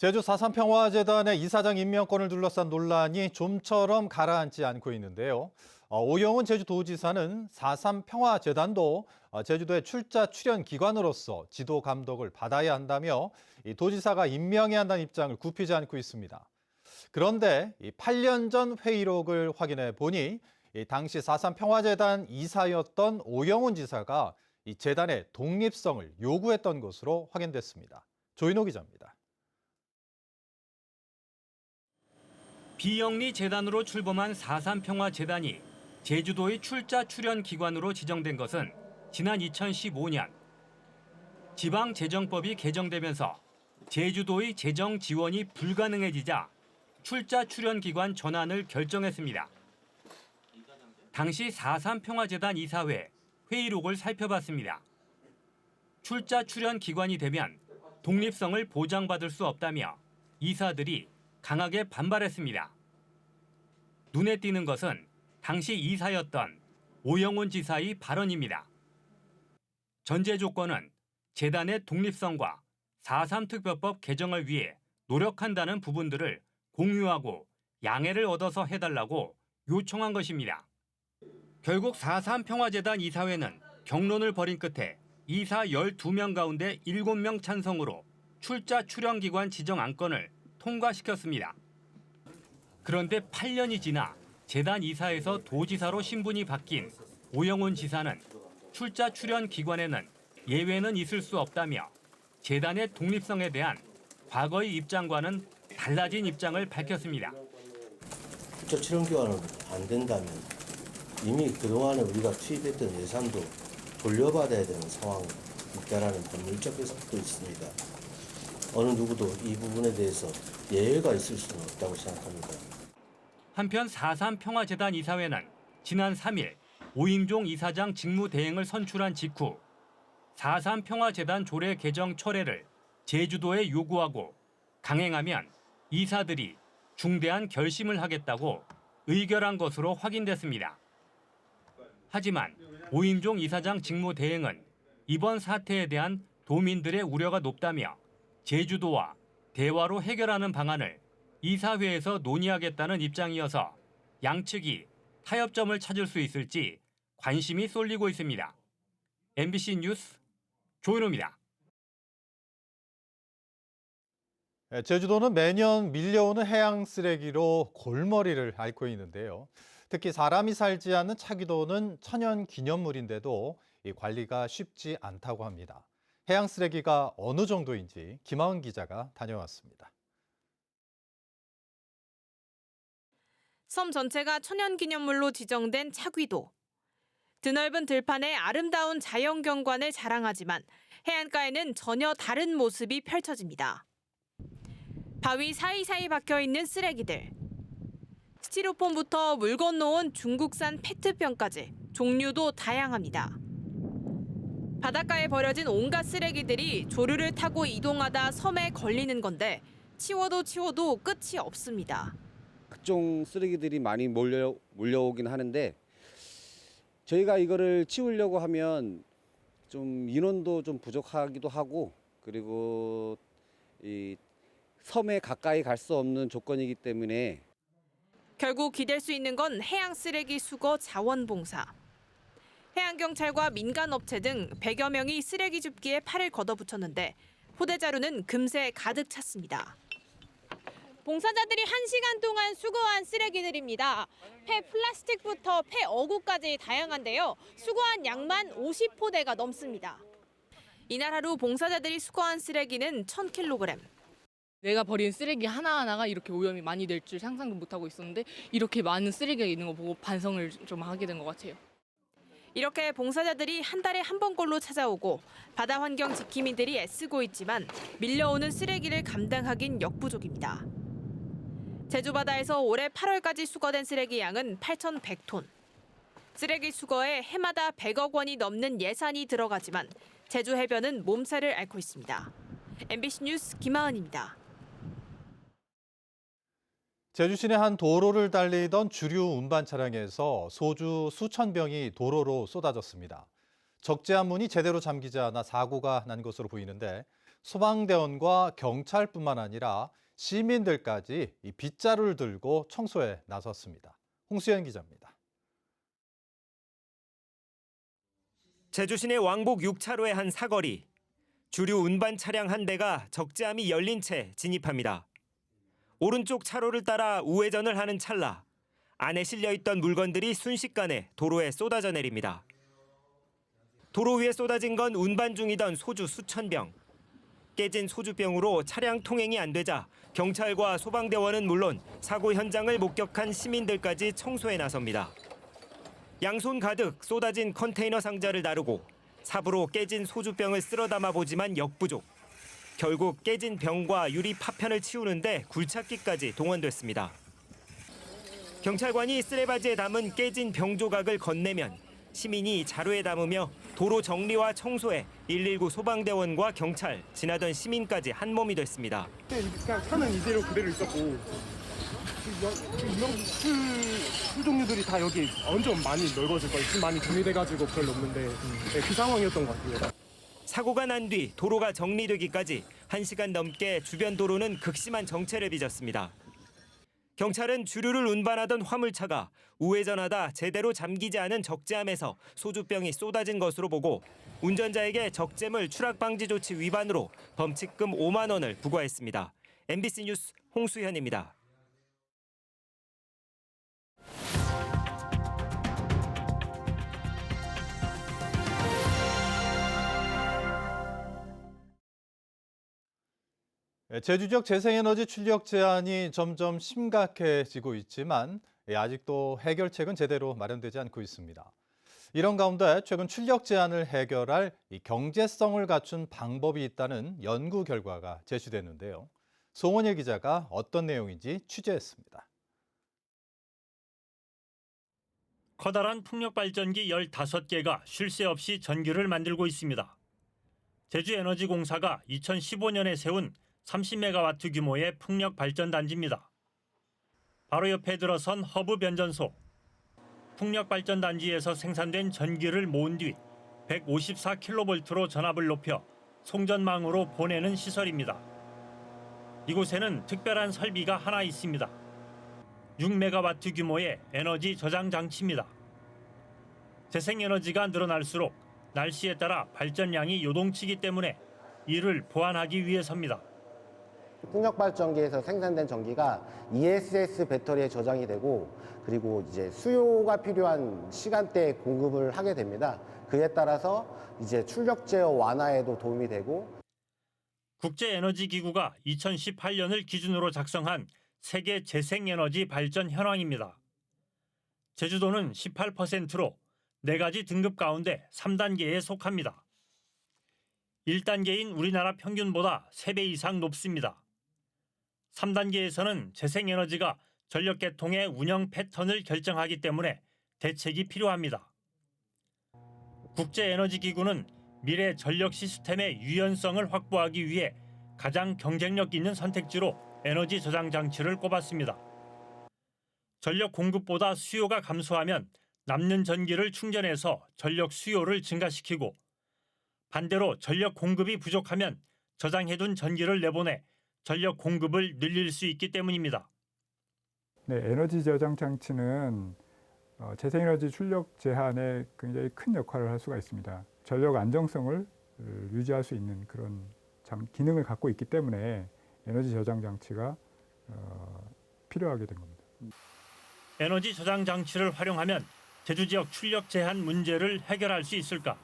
제주 4.3 평화재단의 이사장 임명권을 둘러싼 논란이 좀처럼 가라앉지 않고 있는데요. 오영훈 제주도지사는 4.3 평화재단도 제주도의 출자 출연 기관으로서 지도 감독을 받아야 한다며 이 도지사가 임명해야 한다는 입장을 굽히지 않고 있습니다. 그런데 8년 전 회의록을 확인해 보니 당시 4.3 평화재단 이사였던 오영훈 지사가 이 재단의 독립성을 요구했던 것으로 확인됐습니다. 조인호 기자입니다. 비영리 재단으로 출범한 4.3 평화재단이 제주도의 출자 출연 기관으로 지정된 것은 지난 2015년. 지방재정법이 개정되면서 제주도의 재정 지원이 불가능해지자 출자 출연 기관 전환을 결정했습니다. 당시 4.3 평화재단 이사회 회의록을 살펴봤습니다. 출자 출연 기관이 되면 독립성을 보장받을 수 없다며 이사들이 강하게 반발했습니다. 눈에 띄는 것은 당시 이사였던 오영훈 지사의 발언입니다. 전제 조건은 재단의 독립성과 4.3 특별법 개정을 위해 노력한다는 부분들을 공유하고 양해를 얻어서 해달라고 요청한 것입니다. 결국 4.3 평화재단 이사회는 경론을 벌인 끝에 이사 12명 가운데 7명 찬성으로 출자 출연기관 지정 안건을 통과시켰습니다. 그런데 8년이 지나 재단 이사에서 도지사로 신분이 바뀐 오영훈 지사는 출자 출연 기관에는 예외는 있을 수 없다며 재단의 독립성에 대한 과거의 입장과는 달라진 입장을 밝혔습니다. 출자 출연기관은 안 된다면 이미 그동안에 우리가 투입했던 예산도 돌려받아야 되는 상황이 있다는 법률적 해석도 있습니다. 어느 누구도 이 부분에 대해서 예외가 있을 수는 없다고 생각합니다. 한편 4.3 평화재단 이사회는 지난 3일 오임종 이사장 직무대행을 선출한 직후 4.3 평화재단 조례 개정 철회를 제주도에 요구하고 강행하면 이사들이 중대한 결심을 하겠다고 의결한 것으로 확인됐습니다. 하지만 오임종 이사장 직무대행은 이번 사태에 대한 도민들의 우려가 높다며 제주도와 대화로 해결하는 방안을 이사회에서 논의하겠다는 입장이어서 양측이 타협점을 찾을 수 있을지 관심이 쏠리고 있습니다. MBC 뉴스 조인호입니다. 제주도는 매년 밀려오는 해양 쓰레기로 골머리를 앓고 있는데요. 특히 사람이 살지 않는 차기도는 천연 기념물인데도 이 관리가 쉽지 않다고 합니다. 해양 쓰레기가 어느 정도인지 김하은 기자가 다녀왔습니다. 섬 전체가 천연기념물로 지정된 차귀도. 드넓은 들판에 아름다운 자연경관을 자랑하지만 해안가에는 전혀 다른 모습이 펼쳐집니다. 바위 사이사이 박혀있는 쓰레기들. 스티로폼부터 물 건너온 중국산 페트병까지 종류도 다양합니다. 바닷가에 버려진 온갖 쓰레기들이 조류를 타고 이동하다 섬에 걸리는 건데 치워도 끝이 없습니다. 각종 쓰레기들이 많이 몰려오긴 하는데 저희가 이거를 치우려고 하면 좀 인원도 좀 부족하기도 하고 그리고 이 섬에 가까이 갈 수 없는 조건이기 때문에 결국 기댈 수 있는 건 해양 쓰레기 수거 자원봉사. 해양경찰과 민간업체 등 100여 명이 쓰레기 줍기에 팔을 걷어붙였는데 포대자루는 금세 가득 찼습니다. 봉사자들이 1시간 동안 수거한 쓰레기들입니다. 폐플라스틱부터 폐어구까지 다양한데요. 수거한 양만 50포대가 넘습니다. 이날 하루 봉사자들이 수거한 쓰레기는 1000kg. 내가 버린 쓰레기 하나하나가 이렇게 오염이 많이 될 줄 상상도 못하고 있었는데 이렇게 많은 쓰레기가 있는 거 보고 반성을 좀 하게 된 것 같아요. 이렇게 봉사자들이 한 달에 한 번꼴로 찾아오고 바다 환경 지킴이들이 애쓰고 있지만 밀려오는 쓰레기를 감당하긴 역부족입니다. 제주 바다에서 올해 8월까지 수거된 쓰레기 양은 8,100톤. 쓰레기 수거에 해마다 100억 원이 넘는 예산이 들어가지만 제주 해변은 몸살을 앓고 있습니다. MBC 뉴스 김하은입니다. 제주 시내 한 도로를 달리던 주류 운반 차량에서 소주 수천 병이 도로로 쏟아졌습니다. 적재한 문이 제대로 잠기지 않아 사고가 난 것으로 보이는데 소방대원과 경찰뿐만 아니라 시민들까지 이 빗자루를 들고 청소에 나섰습니다. 홍수연 기자입니다. 제주 시내 왕복 6차로의 한 사거리. 주류 운반 차량 한 대가 적재함이 열린 채 진입합니다. 오른쪽 차로를 따라 우회전을 하는 찰나 안에 실려있던 물건들이 순식간에 도로에 쏟아져 내립니다. 도로 위에 쏟아진 건 운반 중이던 소주 수천 병. 깨진 소주병으로 차량 통행이 안 되자 경찰과 소방대원은 물론 사고 현장을 목격한 시민들까지 청소에 나섭니다. 양손 가득 쏟아진 컨테이너 상자를 나르고 삽으로 깨진 소주병을 쓸어 담아보지만 역부족. 결국 깨진 병과 유리 파편을 치우는데 굴착기까지 동원됐습니다. 경찰관이 쓰레바지에 담은 깨진 병 조각을 건네면 시민이 자루에 담으며 도로 정리와 청소에 119 소방대원과 경찰, 지나던 시민까지 한몸이 됐습니다. 그냥 차는 이대로 그대로 있었고 이런 술 종류들이 다 여기 완전 많이 넓어질 거예요. 지금 많이 정리돼가지고 별로 없는데 그 상황이었던 것 같아요. 사고가 난 뒤 도로가 정리되기까지 1시간 넘게 주변 도로는 극심한 정체를 빚었습니다. 경찰은 주류를 운반하던 화물차가 우회전하다 제대로 잠기지 않은 적재함에서 소주병이 쏟아진 것으로 보고 운전자에게 적재물 추락 방지 조치 위반으로 범칙금 5만 원을 부과했습니다. MBC 뉴스 홍수현입니다. 제주 지역 재생에너지 출력 제한이 점점 심각해지고 있지만 아직도 해결책은 제대로 마련되지 않고 있습니다. 이런 가운데 최근 출력 제한을 해결할 이 경제성을 갖춘 방법이 있다는 연구 결과가 제시됐는데요. 송원일 기자가 어떤 내용인지 취재했습니다. 커다란 풍력발전기 15개가 쉴 새 없이 전기를 만들고 있습니다. 제주에너지공사가 2015년에 세운 30메가와트 규모의 풍력발전단지입니다. 바로 옆에 들어선 허브 변전소. 풍력발전단지에서 생산된 전기를 모은 뒤 154kV로 전압을 높여 송전망으로 보내는 시설입니다. 이곳에는 특별한 설비가 하나 있습니다. 6메가와트 규모의 에너지 저장 장치입니다. 재생에너지가 늘어날수록 날씨에 따라 발전량이 요동치기 때문에 이를 보완하기 위해서입니다. 풍력발전기에서 생산된 전기가 ESS 배터리에 저장이 되고 그리고 이제 수요가 필요한 시간대에 공급을 하게 됩니다. 그에 따라서 이제 출력 제어 완화에도 도움이 되고 국제에너지기구가 2018년을 기준으로 작성한 세계 재생에너지 발전 현황입니다. 제주도는 18%로 4가지 등급 가운데 3단계에 속합니다. 1단계인 우리나라 평균보다 3배 이상 높습니다. 3단계에서는 재생에너지가 전력계통의 운영 패턴을 결정하기 때문에 대책이 필요합니다. 국제에너지기구는 미래 전력 시스템의 유연성을 확보하기 위해 가장 경쟁력 있는 선택지로 에너지 저장 장치를 꼽았습니다. 전력 공급보다 수요가 감소하면 남는 전기를 충전해서 전력 수요를 증가시키고 반대로 전력 공급이 부족하면 저장해둔 전기를 내보내 전력 공급을 늘릴 수 있기 때문입니다. 네, 에너지 저장 장치는 재생에너지 출력 제한에 굉장히 큰 역할을 할 수가 있습니다. 전력 안정성을 유지할 수 있는 그런 기능을 갖고 있기 때문에 에너지 저장 장치가 필요하게 된 겁니다. 에너지 저장 장치를 활용하면 제주 지역 출력 제한 문제를 해결할 수 있을까?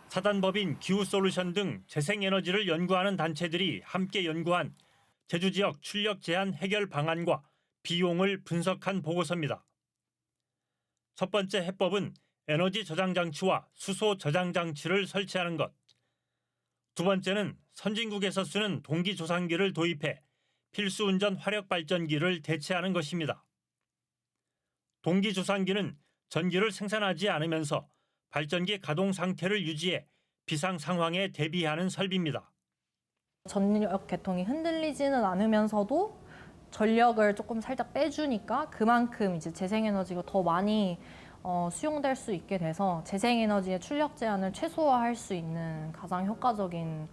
사단법인 기후솔루션 등 재생에너지를 연구하는 단체들이 함께 연구한 제주 지역 출력 제한 해결 방안과 비용을 분석한 보고서입니다. 첫 번째 해법은 에너지 저장 장치와 수소 저장 장치를 설치하는 것. 두 번째는 선진국에서 쓰는 동기 조상기를 도입해 필수 운전 화력 발전기를 대체하는 것입니다. 동기 조상기는 전기를 생산하지 않으면서 발전기 가동 상태를 유지해 비상 상황에 대비하는 설비입니다. 전력 계통이 흔들리지는 않으면서도 전력을 조금 살짝 빼주니까 그만큼 이제 재생에너지가 더 많이 수용될 수 있게 돼서 재생에너지의 출력 제한을 최소화할 수 있는 가장 효과적인.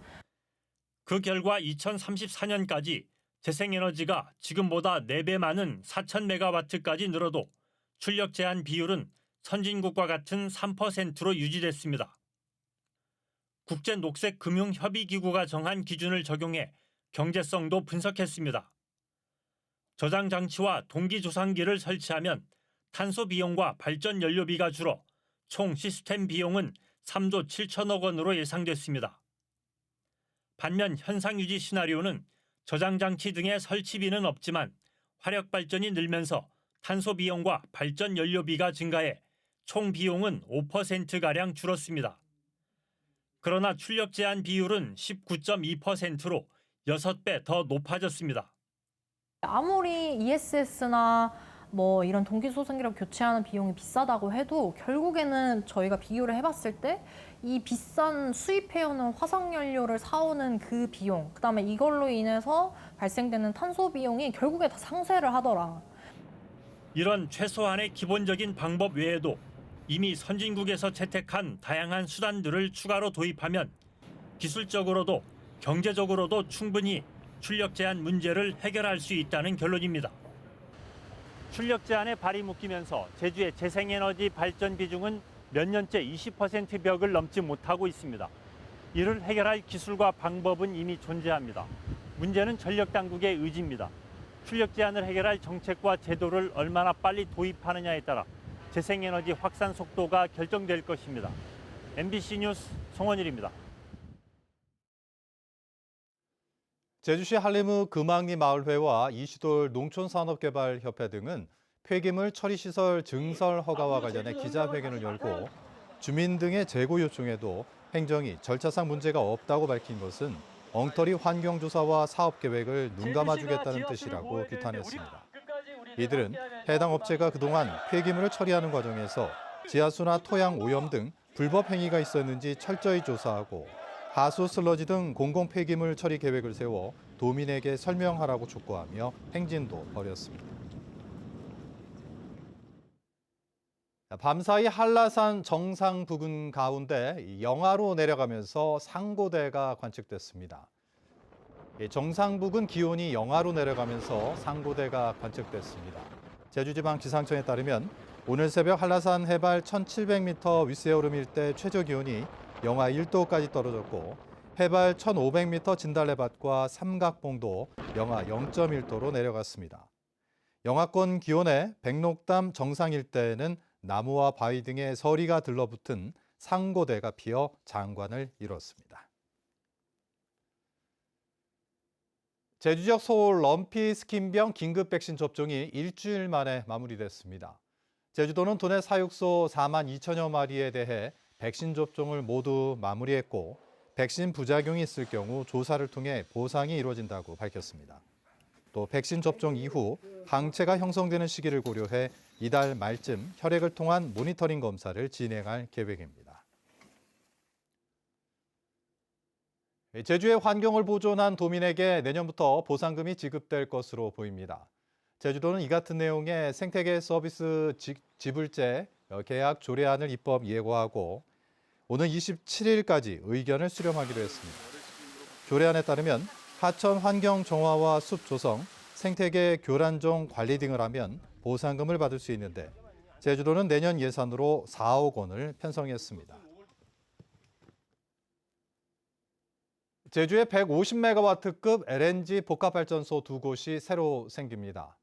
그 결과 2034년까지 재생에너지가 지금보다 4배 많은 4,000메가와트까지 늘어도 출력 제한 비율은 선진국과 같은 3%로 유지됐습니다. 국제녹색금융협의기구가 정한 기준을 적용해 경제성도 분석했습니다. 저장 장치와 동기 조상기를 설치하면 탄소 비용과 발전 연료비가 줄어 총 시스템 비용은 3조 7천억 원으로 예상됐습니다. 반면 현상 유지 시나리오는 저장 장치 등의 설치비는 없지만 화력 발전이 늘면서 탄소 비용과 발전 연료비가 증가해 총 비용은 5%가량 줄었습니다. 그러나 출력 제한 비율은 19.2%로 6배 더 높아졌습니다. 아무리 ESS나 뭐 이런 동기소생기를 교체하는 비용이 비싸다고 해도 결국에는 저희가 비교를 해봤을 때 이 비싼 수입해오는 화석연료를 사오는 그 비용, 그다음에 이걸로 인해서 발생되는 탄소 비용이 결국에 다 상쇄를 하더라. 이런 최소한의 기본적인 방법 외에도 이미 선진국에서 채택한 다양한 수단들을 추가로 도입하면 기술적으로도 경제적으로도 충분히 출력 제한 문제를 해결할 수 있다는 결론입니다. 출력 제한에 발이 묶이면서 제주의 재생에너지 발전 비중은 몇 년째 20% 벽을 넘지 못하고 있습니다. 이를 해결할 기술과 방법은 이미 존재합니다. 문제는 전력 당국의 의지입니다. 출력 제한을 해결할 정책과 제도를 얼마나 빨리 도입하느냐에 따라 재생에너지 확산 속도가 결정될 것입니다. MBC 뉴스 송원일입니다. 제주시 한림읍 금왕리 마을회와 이시돌 농촌산업개발협회 등은 폐기물 처리시설 증설 허가와 관련해 기자회견을 열고 주민 등의 재고 요청에도 행정이 절차상 문제가 없다고 밝힌 것은 엉터리 환경조사와 사업계획을 눈감아주겠다는 뜻이라고 규탄했습니다. 이들은 해당 업체가 그동안 폐기물을 처리하는 과정에서 지하수나 토양 오염 등 불법 행위가 있었는지 철저히 조사하고 하수 슬러지 등 공공 폐기물 처리 계획을 세워 도민에게 설명하라고 촉구하며 행진도 벌였습니다. 밤사이 한라산 정상 부근 가운데 영하로 내려가면서 상고대가 관측됐습니다. 정상 부근 기온이 영하로 내려가면서 상고대가 관측됐습니다. 제주지방기상청에 따르면 오늘 새벽 한라산 해발 1,700m 윗세오름 일대 최저 기온이 영하 1도까지 떨어졌고 해발 1,500m 진달래밭과 삼각봉도 영하 0.1도로 내려갔습니다. 영하권 기온에 백록담 정상 일대에는 나무와 바위 등의 서리가 들러붙은 상고대가 피어 장관을 이뤘습니다. 제주 지역 소올 럼피 스킨병 긴급 백신 접종이 일주일 만에 마무리됐습니다. 제주도는 도내 사육소 4만 2천여 마리에 대해 백신 접종을 모두 마무리했고 백신 부작용이 있을 경우 조사를 통해 보상이 이루어진다고 밝혔습니다. 또 백신 접종 이후 항체가 형성되는 시기를 고려해 이달 말쯤 혈액을 통한 모니터링 검사를 진행할 계획입니다. 제주의 환경을 보존한 도민에게 내년부터 보상금이 지급될 것으로 보입니다. 제주도는 이 같은 내용의 생태계 서비스 지불제 계약 조례안을 입법 예고하고 오는 27일까지 의견을 수렴하기로 했습니다. 조례안에 따르면 하천 환경 정화와 숲 조성, 생태계 교란종 관리 등을 하면 보상금을 받을 수 있는데 제주도는 내년 예산으로 4억 원을 편성했습니다. 제주에 150메가와트급 LNG 복합발전소 2곳이 새로 생깁니다.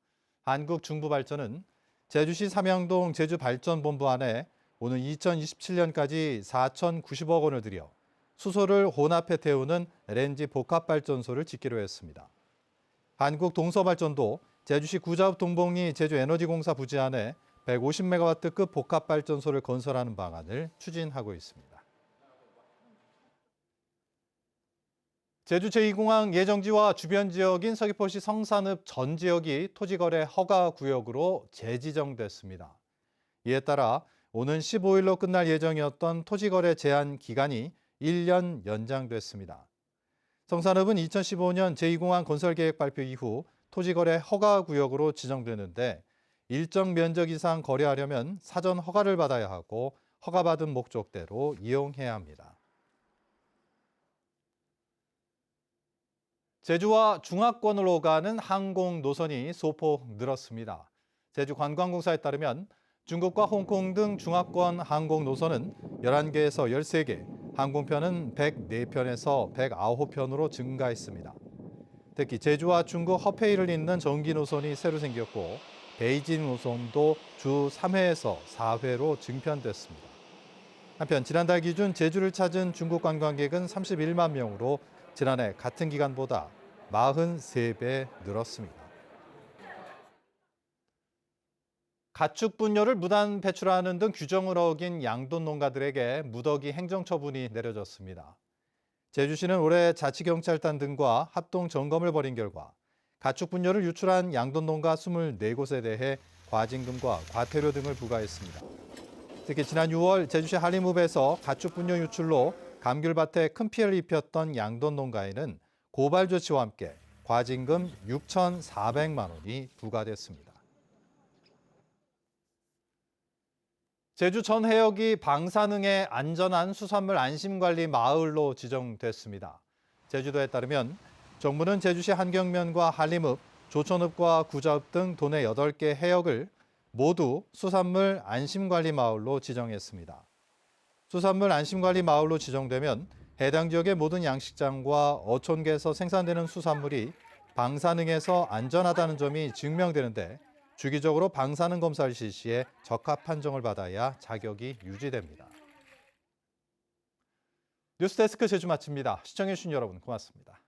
한국중부발전은 제주시 삼양동 제주발전본부 안에 오는 2027년까지 4,090억 원을 들여 수소를 혼합해 태우는 LNG 복합발전소를 짓기로 했습니다. 한국동서발전도 제주시 구자읍 동복리 제주에너지공사 부지 안에 150메가와트급 복합발전소를 건설하는 방안을 추진하고 있습니다. 제주 제2공항 예정지와 주변 지역인 서귀포시 성산읍 전 지역이 토지거래 허가 구역으로 재지정됐습니다. 이에 따라 오는 15일로 끝날 예정이었던 토지거래 제한 기간이 1년 연장됐습니다. 성산읍은 2015년 제2공항 건설계획 발표 이후 토지거래 허가 구역으로 지정되는데 일정 면적 이상 거래하려면 사전 허가를 받아야 하고 허가받은 목적대로 이용해야 합니다. 제주와 중화권으로 가는 항공 노선이 소폭 늘었습니다. 제주관광공사에 따르면 중국과 홍콩 등 중화권 항공 노선은 11개에서 13개, 항공편은 104편에서 109편으로 증가했습니다. 특히 제주와 중국 허페이를 잇는 정기 노선이 새로 생겼고 베이징 노선도 주 3회에서 4회로 증편됐습니다. 한편 지난달 기준 제주를 찾은 중국 관광객은 31만 명으로 지난해 같은 기간보다 43배 늘었습니다. 가축 분뇨를 무단 배출하는 등 규정을 어긴 양돈 농가들에게 무더기 행정처분이 내려졌습니다. 제주시는 올해 자치경찰단 등과 합동 점검을 벌인 결과 가축 분뇨를 유출한 양돈 농가 24곳에 대해 과징금과 과태료 등을 부과했습니다. 특히 지난 6월 제주시 한림읍에서 가축 분뇨 유출로 감귤밭에 큰 피해를 입혔던 양돈 농가에는 고발 조치와 함께 과징금 6,400만 원이 부과됐습니다. 제주 전 해역이 방사능의 안전한 수산물 안심관리 마을로 지정됐습니다. 제주도에 따르면 정부는 제주시 한경면과 한림읍, 조천읍과 구자읍 등 도내 8개 해역을 모두 수산물 안심관리 마을로 지정했습니다. 수산물 안심관리 마을로 지정되면 해당 지역의 모든 양식장과 어촌계에서 생산되는 수산물이 방사능에서 안전하다는 점이 증명되는데 주기적으로 방사능 검사를 실시해 적합 판정을 받아야 자격이 유지됩니다. 뉴스데스크 제주 마칩니다. 시청해주신 여러분 고맙습니다.